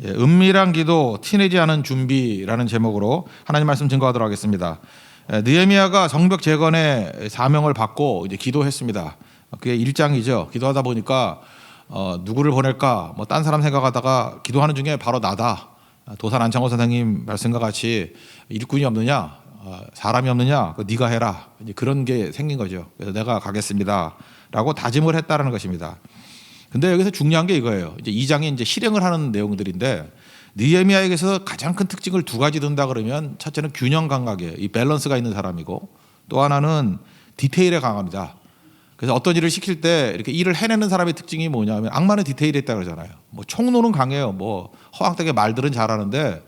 은밀한 기도, 티내지 않은 준비라는 제목으로 하나님 말씀 증거하도록 하겠습니다. 느헤미야가 성벽 재건의 사명을 받고 이제 기도했습니다. 그게 1장이죠. 기도하다 보니까 누구를 보낼까, 뭐 딴 사람 생각하다가 기도하는 중에 바로 나다. 도산 안창호 선생님 말씀과 같이 일꾼이 없느냐, 사람이 없느냐, 네가 해라. 이제 그런 게 생긴 거죠. 그래서 내가 가겠습니다라고 다짐을 했다라는 것입니다. 근데 여기서 중요한 게 이거예요. 이제 2장에 이제 실행을 하는 내용들인데, 느헤미야에게서 가장 큰 특징을 두 가지 든다 그러면, 첫째는 균형 감각에 이 밸런스가 있는 사람이고, 또 하나는 디테일에 강합니다. 그래서 어떤 일을 시킬 때 이렇게 일을 해내는 사람의 특징이 뭐냐면, 악마는 디테일에 있다 그러잖아요. 뭐 총론은 강해요. 뭐 허황되게 말들은 잘하는데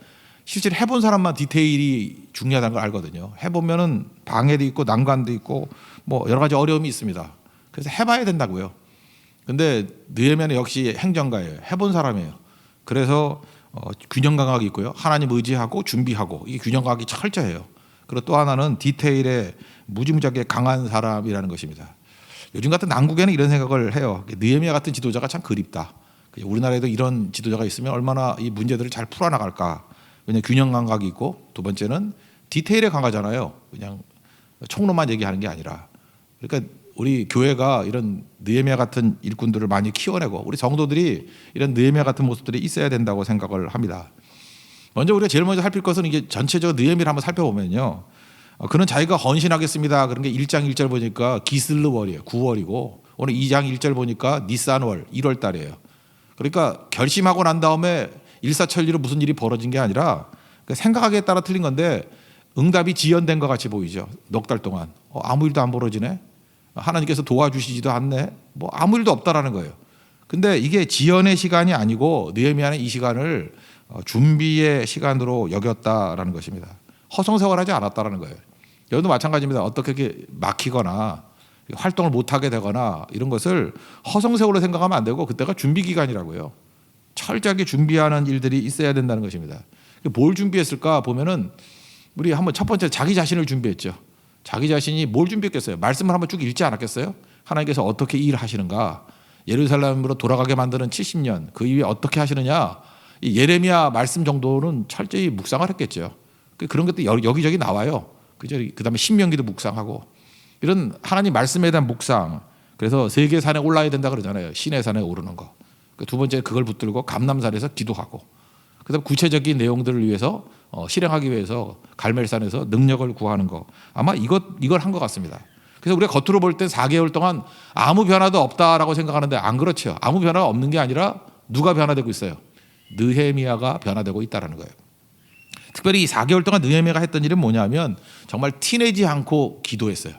실제로 해본 사람만 디테일이 중요하다는 걸 알거든요. 해보면은 방해도 있고 난관도 있고 뭐 여러 가지 어려움이 있습니다. 그래서 해봐야 된다고요. 근데 느헤미야는 역시 행정가예요. 해본 사람이에요. 그래서 균형 감각이 있고요. 하나님 의지하고 준비하고, 이게 균형 감각이 철저해요. 그리고 또 하나는 디테일에 무지무지하게 강한 사람이라는 것입니다. 요즘 같은 난국에는 이런 생각을 해요. 느헤미야 같은 지도자가 참 그립다. 우리나라에도 이런 지도자가 있으면 얼마나 이 문제들을 잘 풀어나갈까. 왜냐하면 균형 감각이 있고, 두 번째는 디테일에 강하잖아요. 그냥 총론만 얘기하는 게 아니라. 그러니까 우리 교회가 이런 느헤미야 같은 일꾼들을 많이 키워내고, 우리 성도들이 이런 느헤미야 같은 모습들이 있어야 된다고 생각을 합니다. 먼저 우리가 제일 먼저 살필 것은, 이게 전체적으로 느헤미야를 한번 살펴보면요, 그는 자기가 헌신하겠습니다. 그런 게 1장 1절 보니까 기슬르월이에요. 9월이고, 오늘 2장 1절 보니까 니산월 1월 달이에요. 그러니까 결심하고 난 다음에 일사천리로 무슨 일이 벌어진 게 아니라 생각하기에 따라 틀린 건데, 응답이 지연된 것 같이 보이죠. 넉 달 동안 아무 일도 안 벌어지네. 하나님께서 도와주시지도 않네. 뭐 아무 일도 없다라는 거예요. 근데 이게 지연의 시간이 아니고, 느헤미야는 이 시간을 준비의 시간으로 여겼다라는 것입니다. 허송세월하지 않았다라는 거예요. 여기도 마찬가지입니다. 어떻게 이렇게 막히거나 활동을 못하게 되거나 이런 것을 허송세월로 생각하면 안 되고, 그때가 준비 기간이라고요. 철저하게 준비하는 일들이 있어야 된다는 것입니다. 뭘 준비했을까 보면은, 우리 한번 첫 번째 자기 자신을 준비했죠. 자기 자신이 뭘 준비했겠어요? 말씀을 한번 쭉 읽지 않았겠어요? 하나님께서 어떻게 일하시는가, 예루살렘으로 돌아가게 만드는 70년 그 이후에 어떻게 하시느냐, 이 예레미야 말씀 정도는 철저히 묵상을 했겠죠. 그런 것도 여기저기 나와요. 그다음에 신명기도 묵상하고, 이런 하나님 말씀에 대한 묵상. 그래서 세계 산에 올라야 된다 그러잖아요. 신의 산에 오르는 거. 두 번째 그걸 붙들고 감람산에서 기도하고, 그다음 구체적인 내용들을 위해서 실행하기 위해서 갈멜산에서 능력을 구하는 거. 아마 이걸 한 것 같습니다. 그래서 우리가 겉으로 볼 때 4개월 동안 아무 변화도 없다라고 생각하는데, 안 그렇죠. 아무 변화가 없는 게 아니라 누가 변화되고 있어요? 느헤미야가 변화되고 있다는 거예요. 특별히 이 4개월 동안 느헤미야가 했던 일은 뭐냐면, 정말 티내지 않고 기도했어요.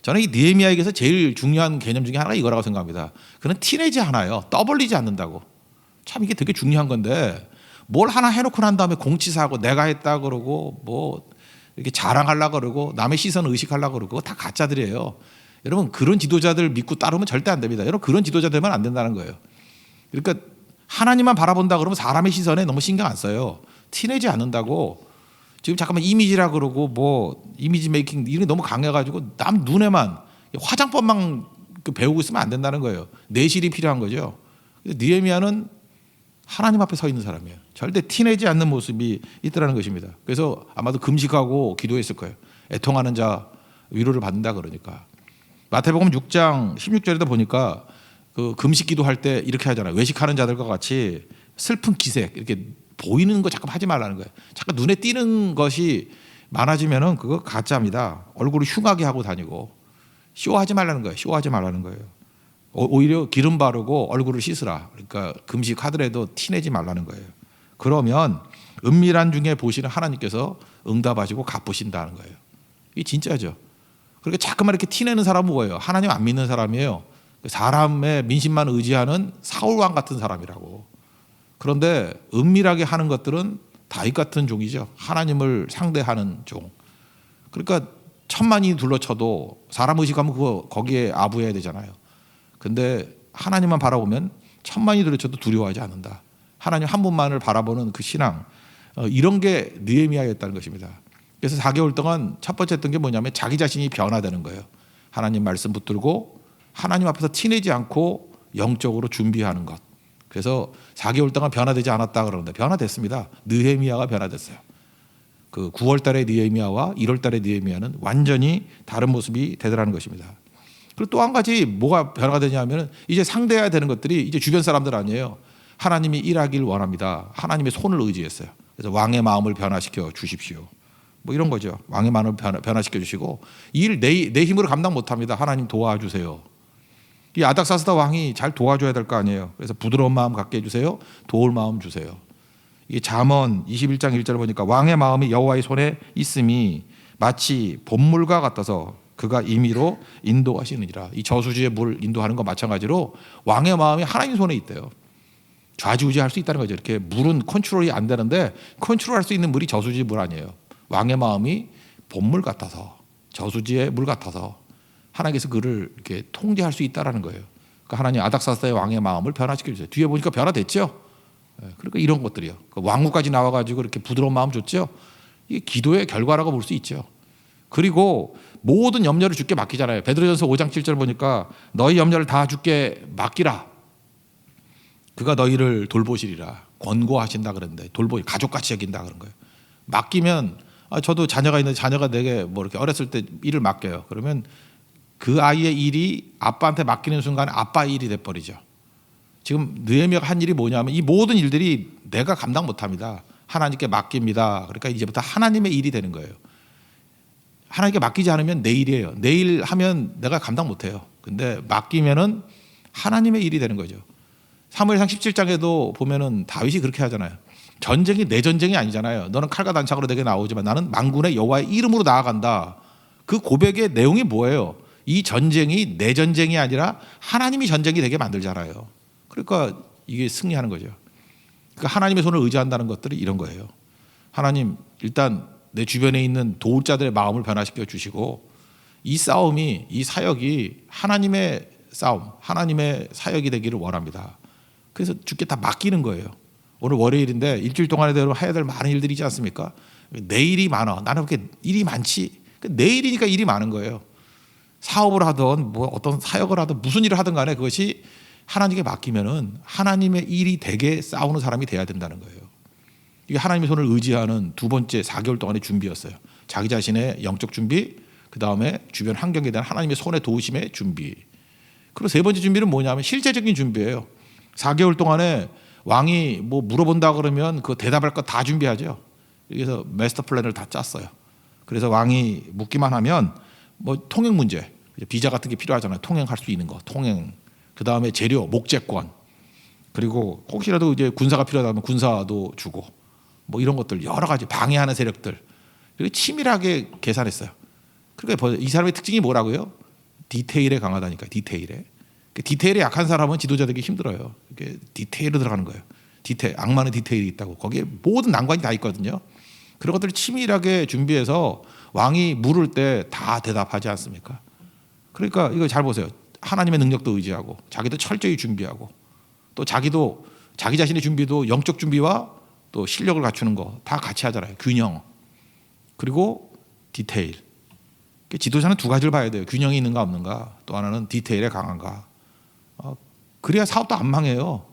저는 이 느헤미야에게서 제일 중요한 개념 중에 하나가 이거라고 생각합니다. 그는 티내지 않아요. 떠벌리지 않는다고. 참 이게 되게 중요한 건데, 뭘 하나 해놓고 난 다음에 공치사하고 내가 했다 그러고, 뭐 이렇게 자랑하려고 그러고, 남의 시선을 의식하려고 그러고, 그거 다 가짜들이에요. 여러분, 그런 지도자들 믿고 따르면 절대 안 됩니다. 여러분, 그런 지도자 되면 안 된다는 거예요. 그러니까 하나님만 바라본다 그러면 사람의 시선에 너무 신경 안 써요. 티내지 않는다고. 지금 잠깐만 이미지라 그러고, 뭐 이미지 메이킹 이런 게 너무 강해가지고 남 눈에만, 화장법만 배우고 있으면 안 된다는 거예요. 내실이 필요한 거죠. 느헤미야는 하나님 앞에 서 있는 사람이에요. 절대 티내지 않는 모습이 있더라는 것입니다. 그래서 아마도 금식하고 기도했을 거예요. 애통하는 자 위로를 받는다 그러니까. 마태복음 6장 16절에도 보니까 그 금식 기도할 때 이렇게 하잖아요. 외식하는 자들과 같이 슬픈 기색, 이렇게 보이는 거 자꾸 하지 말라는 거예요. 자꾸 눈에 띄는 것이 많아지면은 그거 가짜입니다. 얼굴을 흉하게 하고 다니고, 쇼하지 말라는 거예요. 쇼하지 말라는 거예요. 오히려 기름 바르고 얼굴을 씻으라. 그러니까 금식하더라도 티내지 말라는 거예요. 그러면 은밀한 중에 보시는 하나님께서 응답하시고 갚으신다는 거예요. 이게 진짜죠. 그렇게 자꾸만 이렇게 티내는 사람은 뭐예요? 하나님 안 믿는 사람이에요. 사람의 민심만 의지하는 사울왕 같은 사람이라고. 그런데 은밀하게 하는 것들은 다윗 같은 종이죠. 하나님을 상대하는 종. 그러니까 천만이 둘러쳐도 사람 의식하면 그거 거기에 아부해야 되잖아요. 근데 하나님만 바라보면 천만이 둘러쳐도 두려워하지 않는다. 하나님 한 분만을 바라보는 그 신앙, 이런 게 느헤미야였다는 것입니다. 그래서 4개월 동안 첫 번째 했던 게 뭐냐면, 자기 자신이 변화되는 거예요. 하나님 말씀 붙들고 하나님 앞에서 티내지 않고 영적으로 준비하는 것. 그래서 4개월 동안 변화되지 않았다 그러는데 변화됐습니다. 느헤미야가 변화됐어요. 그 9월 달의 느헤미야와 1월 달의 느헤미야는 완전히 다른 모습이 되더라는 것입니다. 그리고 또 한 가지 뭐가 변화가 되냐면 이제 상대해야 되는 것들이 이제 주변 사람들 아니에요. 하나님이 일하길 원합니다. 하나님의 손을 의지했어요. 그래서 왕의 마음을 변화시켜 주십시오. 뭐 이런 거죠. 왕의 마음을 변화시켜 주시고 이 일 내 힘으로 감당 못합니다. 하나님 도와주세요. 이 아닥사스다 왕이 잘 도와줘야 될 거 아니에요. 그래서 부드러운 마음 갖게 해주세요. 도울 마음 주세요. 이 잠언 21장 1절 보니까 왕의 마음이 여호와의 손에 있음이 마치 봇물과 같아서 그가 임의로 인도하시느니라. 이 저수지의 물 인도하는 것 마찬가지로 왕의 마음이 하나님 손에 있대요. 좌지우지할 수 있다는 거죠. 이렇게 물은 컨트롤이 안 되는데 컨트롤할 수 있는 물이 저수지 물 아니에요. 왕의 마음이 봇물 같아서 저수지의 물 같아서 하나님께서 그를 이렇게 통제할 수 있다라는 거예요. 그러니까 하나님 아닥사스다의 왕의 마음을 변화시켜 주세요. 뒤에 보니까 변화됐죠. 그러니까 이런 것들이요. 왕국까지 나와가지고 이렇게 부드러운 마음 줬죠. 이게 기도의 결과라고 볼 수 있죠. 그리고 모든 염려를 주께 맡기잖아요. 베드로전서 5장 7절 보니까 너희 염려를 다 주께 맡기라. 그가 너희를 돌보시리라. 권고하신다 그랬는데 가족같이 여긴다 그런 거예요. 맡기면 저도 자녀가 있는데 자녀가 내게 뭐 이렇게 어렸을 때 일을 맡겨요. 그러면 그 아이의 일이 아빠한테 맡기는 순간 아빠 일이 돼버리죠. 지금 느헤미야가 한 일이 뭐냐면 이 모든 일들이 내가 감당 못합니다. 하나님께 맡깁니다. 그러니까 이제부터 하나님의 일이 되는 거예요. 하나님께 맡기지 않으면 내 일이에요. 내일 하면 내가 감당 못해요. 근데 맡기면은 하나님의 일이 되는 거죠. 사무엘상 17장에도 보면은 다윗이 그렇게 하잖아요. 전쟁이 내 전쟁이 아니잖아요. 너는 칼과 단창으로 내게 나오지만 나는 만군의 여호와의 이름으로 나아간다. 그 고백의 내용이 뭐예요? 이 전쟁이 내 전쟁이 아니라 하나님이 전쟁이 되게 만들잖아요. 그러니까 이게 승리하는 거죠. 그러니까 하나님의 손을 의지한다는 것들이 이런 거예요. 하나님 일단 내 주변에 있는 도울 자들의 마음을 변화시켜 주시고 이 싸움이 이 사역이 하나님의 싸움, 하나님의 사역이 되기를 원합니다. 그래서 주께 다 맡기는 거예요. 오늘 월요일인데 일주일 동안에 해야 될 많은 일들이 있지 않습니까? 내일이 많아. 나는 그렇게 일이 많지. 내일이니까 일이 많은 거예요. 사업을 하든 뭐 어떤 사역을 하든 무슨 일을 하든 간에 그것이 하나님께 맡기면은 하나님의 일이 되게 싸우는 사람이 돼야 된다는 거예요. 이게 하나님의 손을 의지하는 두 번째 4개월 동안의 준비였어요. 자기 자신의 영적 준비, 그 다음에 주변 환경에 대한 하나님의 손의 도우심의 준비. 그리고 세 번째 준비는 뭐냐면 실제적인 준비예요. 4개월 동안에 왕이 뭐 물어본다 그러면 그 대답할 거 다 준비하죠. 그래서 마스터 플랜을 다 짰어요. 그래서 왕이 묻기만 하면 뭐 통행 문제, 비자 같은 게 필요하잖아요. 통행할 수 있는 거, 통행. 그 다음에 재료, 목재권. 그리고 혹시라도 이제 군사가 필요하다면 군사도 주고 뭐 이런 것들 여러 가지 방해하는 세력들. 그리고 치밀하게 계산했어요. 그러니까 이 사람의 특징이 뭐라고요? 디테일에 강하다니까. 디테일에 약한 사람은 지도자 되기 힘들어요. 이게 디테일로 들어가는 거예요. 악마는 디테일이 있다고. 거기에 모든 난관이 다 있거든요. 그런 것들을 치밀하게 준비해서 왕이 물을 때 다 대답하지 않습니까? 그러니까 이거 잘 보세요. 하나님의 능력도 의지하고 자기도 철저히 준비하고 또 자기도 자기 자신의 준비도 영적 준비와 또 실력을 갖추는 거 다 같이 하잖아요. 균형. 그리고 디테일. 지도자는 두 가지를 봐야 돼요. 균형이 있는가 없는가. 또 하나는 디테일에 강한가. 그래야 사업도 안 망해요.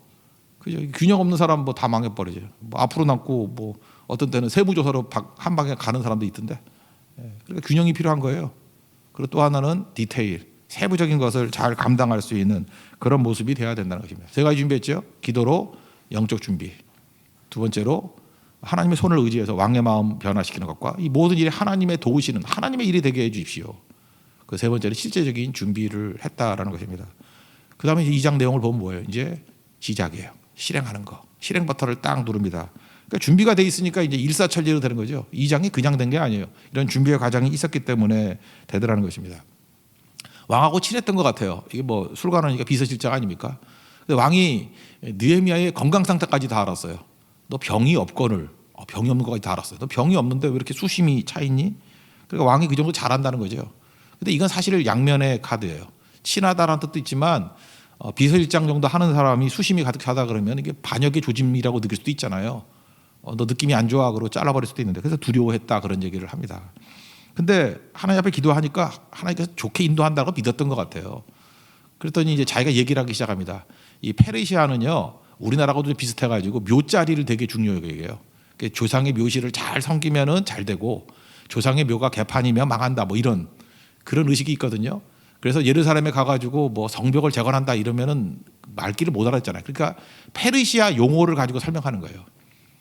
그죠? 균형 없는 사람 뭐 다 망해버리죠. 뭐 앞으로 남고 뭐 어떤 때는 세무조사로 한 방에 가는 사람도 있던데. 그러니까 균형이 필요한 거예요. 그리고 또 하나는 디테일. 세부적인 것을 잘 감당할 수 있는 그런 모습이 되어야 된다는 것입니다. 세 가지 준비했죠. 기도로 영적 준비. 두 번째로 하나님의 손을 의지해서 왕의 마음 변화시키는 것과 이 모든 일이 하나님의 도우시는 하나님의 일이 되게 해 주십시오. 그 세 번째는 실제적인 준비를 했다라는 것입니다. 그 다음에 2장 내용을 보면 뭐예요? 이제 시작이에요. 실행하는 거. 실행 버튼을 딱 누릅니다. 그러니까 준비가 돼 있으니까 이제 일사천리로 되는 거죠. 2장이 그냥 된 게 아니에요. 이런 준비의 과정이 있었기 때문에 되더라는 것입니다. 왕하고 친했던 것 같아요. 이게 뭐 술관원이니까 비서실장 아닙니까? 근데 왕이 느헤미야의 건강 상태까지 다 알았어요. 너 병이 없거늘 병이 없는 것까지 다 알았어요. 너 병이 없는데 왜 이렇게 수심이 차 있니? 그러니까 왕이 그 정도 잘한다는 거죠. 근데 이건 사실 양면의 카드예요. 친하다라는 뜻도 있지만 비서실장 정도 하는 사람이 수심이 가득 차다 그러면 이게 반역의 조짐이라고 느낄 수도 있잖아요. 너 느낌이 안 좋아 그러고 잘라버릴 수도 있는데 그래서 두려워했다 그런 얘기를 합니다. 근데 하나님 앞에 기도하니까 하나님께서 좋게 인도한다고 믿었던 것 같아요. 그랬더니 이제 자기가 얘기를 하기 시작합니다. 이 페르시아는요 우리나라하고도 좀 비슷해가지고 묘자리를 되게 중요하게 여겨요. 조상의 묘실을 잘 섬기면은 잘 되고 조상의 묘가 개판이면 망한다 뭐 이런 그런 의식이 있거든요. 그래서 예루살렘에 가가지고 뭐 성벽을 재건한다 이러면은 말귀를 못 알아듣잖아요. 그러니까 페르시아 용어를 가지고 설명하는 거예요.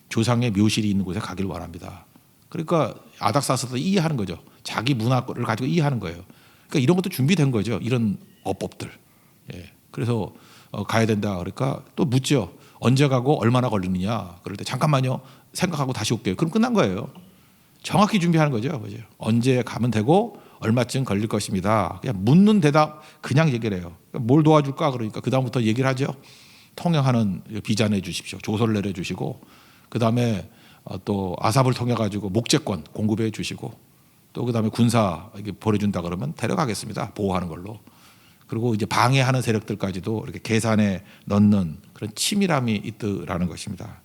조상의 묘실이 있는 곳에 가기를 원합니다. 그러니까 아닥사스도 이해하는 거죠. 자기 문화를 가지고 이해하는 거예요. 그러니까 이런 것도 준비된 거죠. 이런 어법들. 예. 그래서 가야 된다. 그러니까 또 묻죠. 언제 가고 얼마나 걸리느냐. 그럴 때 잠깐만요. 생각하고 다시 올게요. 그럼 끝난 거예요. 정확히 준비하는 거죠. 그죠? 언제 가면 되고 얼마쯤 걸릴 것입니다. 그냥 묻는 대답 그냥 얘기를 해요. 뭘 도와줄까 그러니까 그 다음부터 얘기를 하죠. 통행하는 비자 내주십시오. 조서를 내려주시고 그 다음에 또 아삽을 통해 가지고 목재권 공급해 주시고 또 그 다음에 군사 보내준다 그러면 데려가겠습니다. 보호하는 걸로. 그리고 이제 방해하는 세력들까지도 이렇게 계산에 넣는 그런 치밀함이 있더라는 것입니다.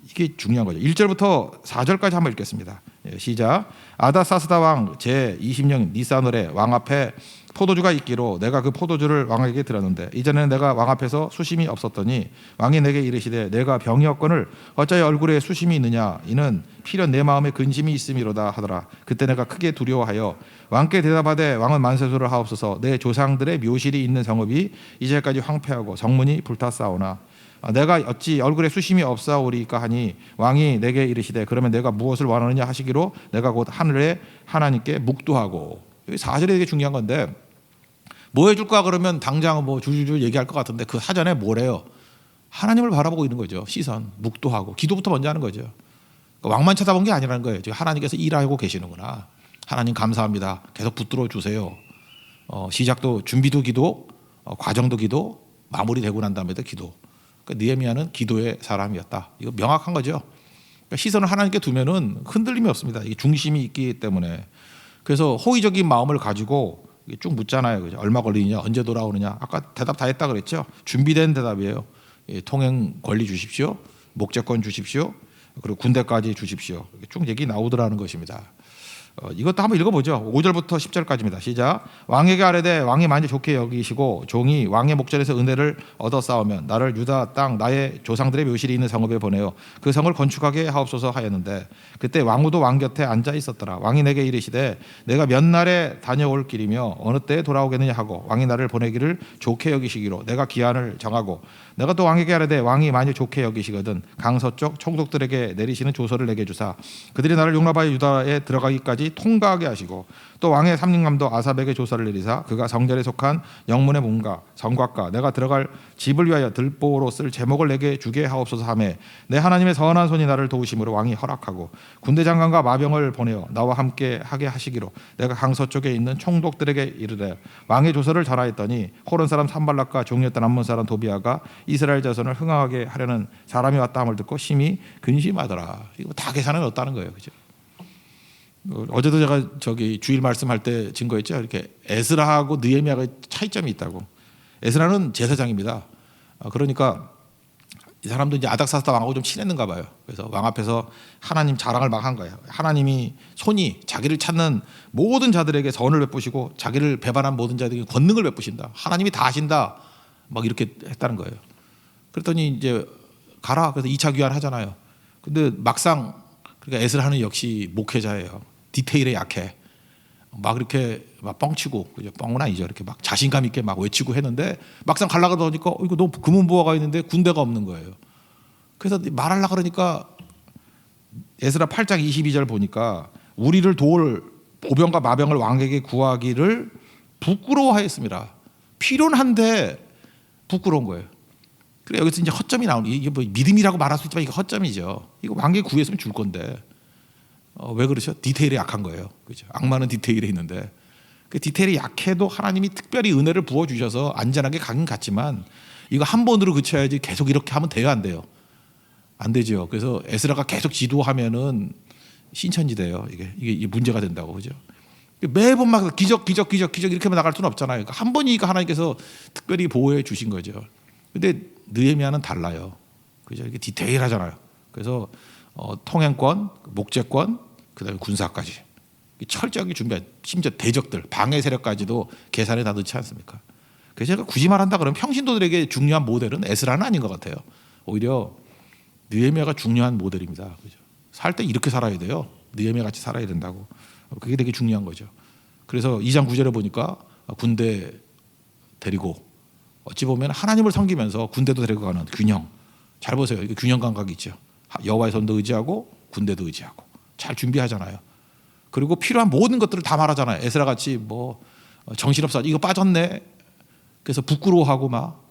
이게 중요한 거죠. 1절부터 4절까지 한번 읽겠습니다. 시작. 아다사스다 왕 제20년 니산월에 왕 앞에 포도주가 있기로 내가 그 포도주를 왕에게 드렸는데 이전에는 내가 왕 앞에서 수심이 없었더니 왕이 내게 이르시되 내가 병이었거늘 어찌하여 얼굴에 수심이 있느냐 이는 필연 내 마음에 근심이 있음이로다 하더라. 그때 내가 크게 두려워하여 왕께 대답하되 왕은 만세수를 하옵소서 내 조상들의 묘실이 있는 성읍이 이제까지 황폐하고 성문이 불탔사오나 내가 어찌 얼굴에 수심이 없사오리까 하니 왕이 내게 이르시되 그러면 내가 무엇을 원하느냐 하시기로 내가 곧 하늘의 하나님께 묵도하고 여기 4절에 되게 중요한 건데 뭐 해줄까 그러면 당장 뭐 줄줄줄 얘기할 것 같은데 그 사전에 뭐래요? 하나님을 바라보고 있는 거죠. 시선 묵도하고 기도부터 먼저 하는 거죠. 그러니까 왕만 쳐다본 게 아니라는 거예요. 지금 하나님께서 일하고 계시는구나. 하나님 감사합니다. 계속 붙들어 주세요. 시작도 준비도 기도, 과정도 기도, 마무리되고 난 다음에도 기도. 그러니까 느헤미야는 기도의 사람이었다. 이거 명확한 거죠. 그러니까 시선을 하나님께 두면은 흔들림이 없습니다. 이게 중심이 있기 때문에. 그래서 호의적인 마음을 가지고 쭉 묻잖아요. 그죠? 얼마 걸리느냐, 언제 돌아오느냐. 아까 대답 다 했다 그랬죠. 준비된 대답이에요. 통행 권리 주십시오, 목재권 주십시오, 그리고 군대까지 주십시오. 쭉 얘기 나오더라는 것입니다. 이것도 한번 읽어보죠. 5절부터 10절까지입니다. 시작. 왕에게 아뢰되 왕이 만일 좋게 여기시고 종이 왕의 목전에서 은혜를 얻어 싸우면 나를 유다 땅 나의 조상들의 묘실이 있는 성읍에 보내어 그 성을 건축하게 하옵소서 하였는데 그때 왕후도 왕 곁에 앉아 있었더라. 왕이 내게 이르시되 내가 몇 날에 다녀올 길이며 어느 때에 돌아오겠느냐 하고 왕이 나를 보내기를 좋게 여기시기로 내가 기한을 정하고 내가 또 왕에게 아뢰되 왕이 만일 좋게 여기시거든 강서쪽 총독들에게 내리시는 조서를 내게 주사 그들이 나를 용납하여 유다에 들어가기까지 통과하게 하시고 또 왕의 삼림감도 아삽에게 조사를 내리사 그가 성전에 속한 영문의 문과 성곽과 내가 들어갈 집을 위하여 들보로 쓸 제목을 내게 주게 하옵소서 하매 내 하나님의 선한 손이 나를 도우심으로 왕이 허락하고 군대 장관과 마병을 보내어 나와 함께 하게 하시기로 내가 강서쪽에 있는 총독들에게 이르되 왕의 조서를 전하였더니 호론 사람 산발락과 종이었던 암몬 사람 도비아가 이스라엘 자손을 흥하게 하려는 사람이 왔다 함을 듣고 심히 근심하더라. 이거 다 계산해 넣었다는 거예요. 그죠? 어제도 제가 주일 말씀할 때 증거했죠. 이렇게 에스라하고 느헤미야가 차이점이 있다고. 에스라는 제사장입니다. 그러니까 이 사람도 이제 아닥사스다 왕하고 좀 친했는가 봐요. 그래서 왕 앞에서 하나님 자랑을 막 한 거예요. 하나님이 손이 자기를 찾는 모든 자들에게 선을 베푸시고 자기를 배반한 모든 자들에게 권능을 베푸신다. 하나님이 다 하신다. 막 이렇게 했다는 거예요. 그랬더니 이제 가라. 그래서 2차 귀환 하잖아요. 근데 막상 그러니까 에스라는 역시 목회자예요. 디테일에 약해. 막 이렇게 막 뻥치고, 그죠? 뻥은 아니죠. 이렇게 막 자신감 있게 막 외치고 했는데 막상 가려고 그러니까 이거 너 금은보화가 있는데 군대가 없는 거예요. 그래서 말하려고 그러니까 에스라 8장 22절 보니까 우리를 도울 보병과 마병을 왕에게 구하기를 부끄러워하였습니다. 필요는 한데 부끄러운 거예요. 그래 여기서 이제 허점이 나오는 이게 뭐 믿음이라고 말할 수 있지만 이게 허점이죠. 이거 왕에게 구했으면 줄 건데 왜 그러죠? 디테일에 약한 거예요. 그죠? 악마는 디테일에 있는데 그 디테일이 약해도 하나님이 특별히 은혜를 부어 주셔서 안전하게 가긴 갔지만 이거 한 번으로 그쳐야지 계속 이렇게 하면 돼요, 안 돼요? 안 되죠. 그래서 에스라가 계속 지도하면은 신천지돼요. 이게 문제가 된다고 그죠? 매번 막 기적 이렇게만 나갈 수는 없잖아요. 그러니까 한 번이니까 하나님께서 특별히 보호해 주신 거죠. 근데 느헤미야는 달라요. 그죠? 이게 디테일하잖아요. 그래서 통행권, 목재권, 그다음에 군사까지 철저하게 준비한 심지어 대적들, 방해 세력까지도 계산에 다 넣지 않습니까? 그래서 제가 굳이 말한다 그러면 평신도들에게 중요한 모델은 에스라는 아닌 것 같아요. 오히려 느헤미야가 중요한 모델입니다. 그죠? 살 때 이렇게 살아야 돼요. 느헤미야 같이 살아야 된다고. 그게 되게 중요한 거죠. 그래서 2장 9절에 보니까 군대 데리고 어찌 보면 하나님을 섬기면서 군대도 데리고 가는 균형. 잘 보세요. 이게 균형 감각이 있죠. 여호와의 손도 의지하고 군대도 의지하고 잘 준비하잖아요. 그리고 필요한 모든 것들을 다 말하잖아요. 에스라 같이 뭐 정신없어 이거 빠졌네. 그래서 부끄러워하고 막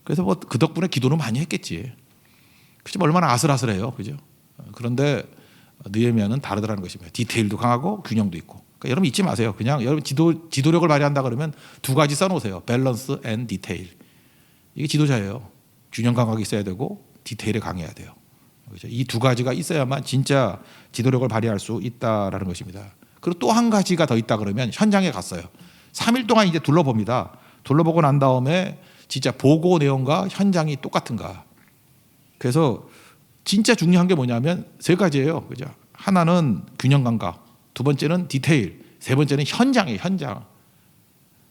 그래서 뭐 그 덕분에 기도는 많이 했겠지. 그죠? 얼마나 아슬아슬해요, 그죠? 그런데 느헤미야는 다르더라는 것입니다. 디테일도 강하고 균형도 있고. 그러니까 여러분 잊지 마세요. 그냥 여러분 지도력을 발휘한다 그러면 두 가지 써놓으세요. 밸런스 앤 디테일. 이게 지도자예요. 균형 감각이 있어야 되고 디테일에 강해야 돼요. 그렇죠? 이 두 가지가 있어야만 진짜 지도력을 발휘할 수 있다라는 것입니다. 그리고 또 한 가지가 더 있다 그러면 현장에 갔어요. 3일 동안 이제 둘러봅니다. 둘러보고 난 다음에 진짜 보고 내용과 현장이 똑같은가. 그래서 진짜 중요한 게 뭐냐면 세 가지예요. 그죠? 하나는 균형 감각, 두 번째는 디테일, 세 번째는 현장이에요. 현장.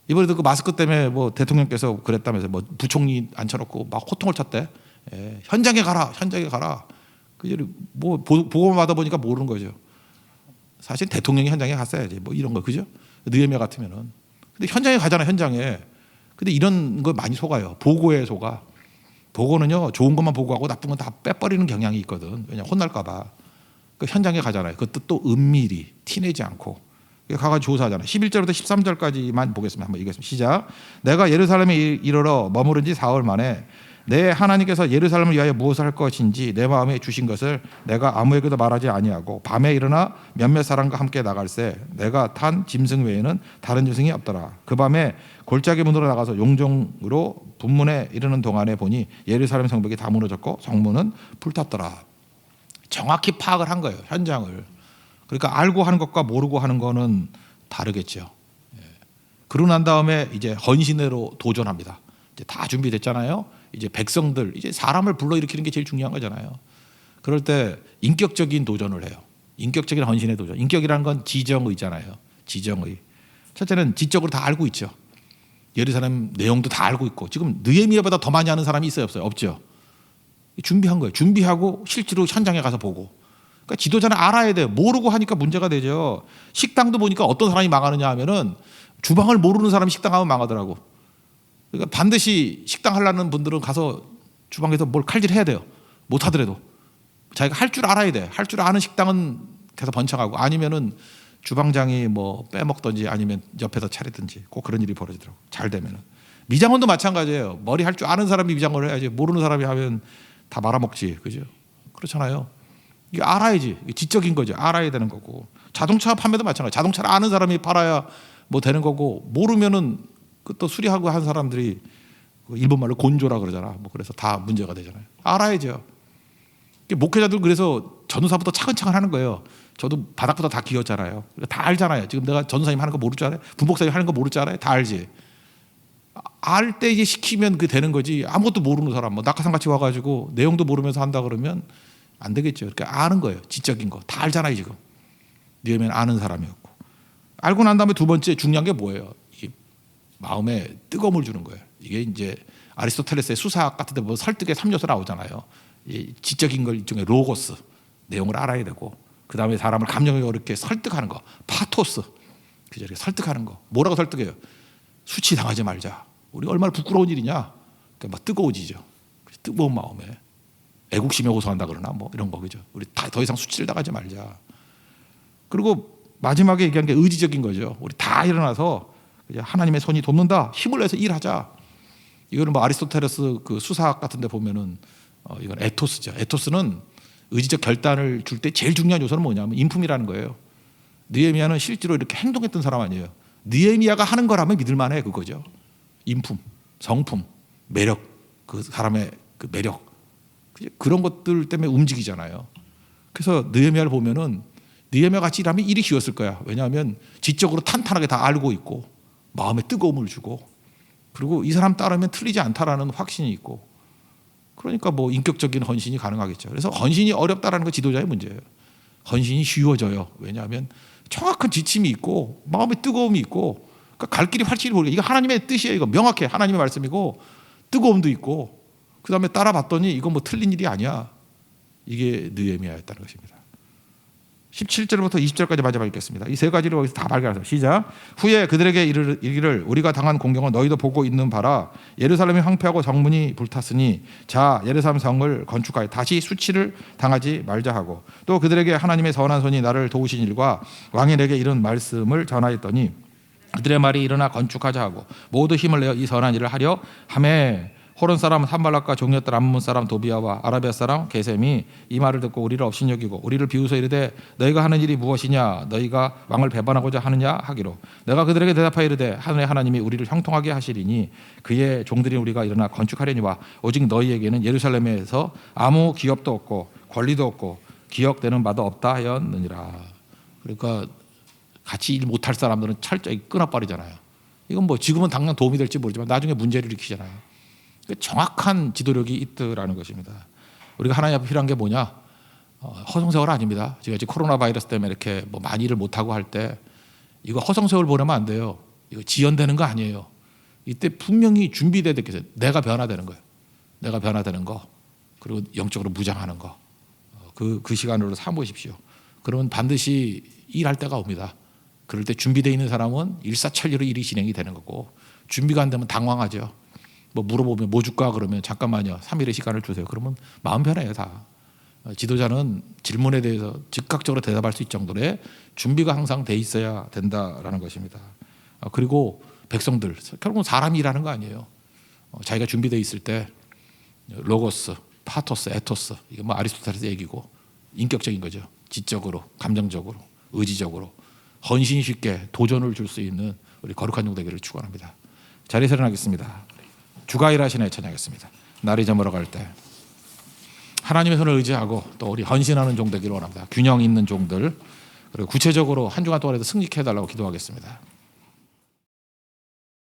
이번에도 그 마스크 때문에 뭐 대통령께서 그랬다면서 뭐 부총리 앉혀놓고 막 호통을 쳤대. 예, 현장에 가라, 현장에 가라. 뭐 보고만 받아보니까 모르는 거죠. 사실 대통령이 현장에 갔어야지. 뭐 이런 거 그죠? 느헤미야 같으면은. 근데 현장에 가잖아, 현장에. 근데 이런 거 많이 속아요. 보고에 속아. 보고는요, 좋은 것만 보고하고 나쁜 건 다 빼버리는 경향이 있거든. 왜냐 혼날까봐. 그 현장에 가잖아요. 그것도 또 은밀히 티내지 않고 가가지고 조사하잖아요. 11절부터 13절까지만 보겠습니다. 한번 읽겠습니다. 시작. 내가 예루살렘에 이르러 머무른 지 4월 만에 내 하나님께서 예루살렘을 위하여 무엇을 할 것인지 내 마음에 주신 것을 내가 아무에게도 말하지 아니하고 밤에 일어나 몇몇 사람과 함께 나갈새 내가 탄 짐승 외에는 다른 짐승이 없더라. 그 밤에 골짜기 문으로 나가서 용종으로 분문에 이르는 동안에 보니 예루살렘 성벽이 다 무너졌고 성문은 불탔더라. 정확히 파악을 한 거예요. 현장을. 그러니까 알고 하는 것과 모르고 하는 거는 다르겠죠. 그러고 난 다음에 이제 헌신으로 도전합니다. 이제 다 준비됐잖아요. 이제 백성들, 이제 사람을 불러일으키는 게 제일 중요한 거잖아요. 그럴 때 인격적인 도전을 해요. 인격적인 헌신의 도전. 인격이라는 건 지정의잖아요. 지정의. 첫째는 지적으로 다 알고 있죠. 예루살렘 내용도 다 알고 있고 지금 느헤미야보다 더 많이 아는 사람이 있어요, 없어요? 없죠. 준비한 거예요. 준비하고 실제로 현장에 가서 보고. 그러니까 지도자는 알아야 돼요. 모르고 하니까 문제가 되죠. 식당도 보니까 어떤 사람이 망하느냐 하면은 주방을 모르는 사람이 식당 하면 망하더라고. 그러니까 반드시 식당 하려는 분들은 가서 주방에서 뭘 칼질해야 돼요. 못 하더라도 자기가 할 줄 알아야 돼. 할 줄 아는 식당은 계속 번창하고 아니면은 주방장이 뭐 빼먹든지 아니면 옆에서 차리든지 꼭 그런 일이 벌어지더라고. 잘 되면은. 미장원도 마찬가지예요. 머리 할 줄 아는 사람이 미장원을 해야지 모르는 사람이 하면 다 말아먹지. 그죠? 그렇잖아요. 이게 알아야지. 이게 지적인 거죠. 알아야 되는 거고. 자동차 판매도 마찬가지. 자동차를 아는 사람이 팔아야 뭐 되는 거고 모르면은 또 수리하고 한 사람들이 일본 말로 곤조라 그러잖아. 뭐 그래서 다 문제가 되잖아요. 알아야죠. 목회자들 그래서 전도사부터 차근차근 하는 거예요. 저도 바닥부터 다 기었잖아요. 다 알잖아요. 지금 내가 전도사님 하는 거 모를 줄 알아요? 분복사님 하는 거 모를 줄 알아요? 다 알지. 알 때 이제 시키면 그 되는 거지. 아무것도 모르는 사람, 뭐 낙하산 같이 와가지고 내용도 모르면서 한다 그러면 안 되겠죠. 이렇게 아는 거예요. 지적인 거 다 알잖아요 지금. 느헤미야는 아는 사람이었고. 알고 난 다음에 두 번째 중요한 게 뭐예요? 이 마음에 뜨거움을 주는 거예요. 이게 이제 아리스토텔레스의 수사학 같은 데 뭐 설득의 3요소 나오잖아요. 이 지적인 걸 일종의 로고스 내용을 알아야 되고 그 다음에 사람을 감정에 어렵게 설득하는 거 파토스 그죠? 이렇게 설득하는 거 뭐라고 설득해요? 수치 당하지 말자. 우리가 얼마나 부끄러운 일이냐. 그러니까 막 뜨거워지죠. 뜨거운 마음에 애국심에 호소한다 그러나 뭐 이런 거 그죠? 우리 더 이상 수치를 당하지 말자. 그리고 마지막에 얘기한 게 의지적인 거죠. 우리 다 일어나서 하나님의 손이 돕는다. 힘을 내서 일하자. 이거는 뭐 아리스토텔레스 그 수사학 같은 데 보면은 이건 에토스죠. 에토스는 의지적 결단을 줄 때 제일 중요한 요소는 뭐냐면 인품이라는 거예요. 느헤미야는 실제로 이렇게 행동했던 사람 아니에요. 느헤미야가 하는 거라면 믿을 만해 그거죠. 인품, 성품, 매력, 그 사람의 그 매력 그런 것들 때문에 움직이잖아요. 그래서 느헤미야를 보면은 느헤미야 같이 일하면 일이 쉬웠을 거야. 왜냐하면 지적으로 탄탄하게 다 알고 있고 마음에 뜨거움을 주고 그리고 이 사람 따르면 틀리지 않다라는 확신이 있고 그러니까 뭐 인격적인 헌신이 가능하겠죠. 그래서 헌신이 어렵다라는 거 지도자의 문제예요. 헌신이 쉬워져요. 왜냐하면 정확한 지침이 있고 마음에 뜨거움이 있고 그러니까 갈 길이 확실히 보이고 이거 하나님의 뜻이에요. 이거 명확해 하나님의 말씀이고 뜨거움도 있고 그 다음에 따라봤더니 이건 뭐 틀린 일이 아니야. 이게 느헤미야였다는 것입니다. 17절부터 20절까지 마지막 읽겠습니다. 이 세 가지를 여기서 다 발견하세요. 시작. 후에 그들에게 이르기를 우리가 당한 공경은 너희도 보고 있는 바라. 예루살렘이 황폐하고 성문이 불탔으니 자 예루살렘 성을 건축하여 다시 수치를 당하지 말자 하고 또 그들에게 하나님의 선한 손이 나를 도우신 일과 왕이 내게 이런 말씀을 전하였더니 그들의 말이 일어나 건축하자 하고 모두 힘을 내어 이 선한 일을 하려 하매 호론 사람 산발락과 종이었던 암몬 사람 도비아와 아라비아 사람 게셈이 이 말을 듣고 우리를 업신여기고 우리를 비웃어 이르되 너희가 하는 일이 무엇이냐 너희가 왕을 배반하고자 하느냐 하기로 내가 그들에게 대답하여 이르되 하늘의 하나님이 우리를 형통하게 하시리니 그의 종들이 우리가 일어나 건축하려니와 오직 너희에게는 예루살렘에서 아무 기업도 없고 권리도 없고 기억되는 바도 없다 하였느니라. 그러니까 같이 일 못할 사람들은 철저히 끊어버리잖아요. 이건 뭐 지금은 당장 도움이 될지 모르지만 나중에 문제를 일으키잖아요. 정확한 지도력이 있더라는 것입니다. 우리가 하나님 앞에 필요한 게 뭐냐? 허송세월 아닙니다. 지금 코로나 바이러스 때문에 이렇게 뭐 많이 일을 못하고 할 때 이거 허송세월 보내면 안 돼요. 이거 지연되는 거 아니에요. 이때 분명히 준비돼야 되겠어요. 내가 변화되는 거예요. 내가 변화되는 거 그리고 영적으로 무장하는 거. 그 시간으로 삼으십시오. 그러면 반드시 일할 때가 옵니다. 그럴 때 준비되어 있는 사람은 일사천리로 일이 진행이 되는 거고 준비가 안 되면 당황하죠. 뭐 물어보면 뭐 줄까 그러면 잠깐만요 3일의 시간을 주세요. 그러면 마음 변해요 다. 지도자는 질문에 대해서 즉각적으로 대답할 수 있을 정도의 준비가 항상 돼 있어야 된다라는 것입니다. 그리고 백성들 결국은 사람이 일하는 거 아니에요. 자기가 준비돼 있을 때 로고스, 파토스, 에토스 이게 뭐 아리스토텔레스 얘기고 인격적인 거죠. 지적으로, 감정적으로, 의지적으로 헌신 쉽게 도전을 줄 수 있는 우리 거룩한 종 되기를 축원합니다. 자리에서 일어나겠습니다. 주가 일하시네 찬양하겠습니다. 날이 저물어갈 때 하나님의 손을 의지하고 또 우리 헌신하는 종 되기를 원합니다. 균형 있는 종들 그리고 구체적으로 한 주간 동안에도 승리케 해달라고 기도하겠습니다.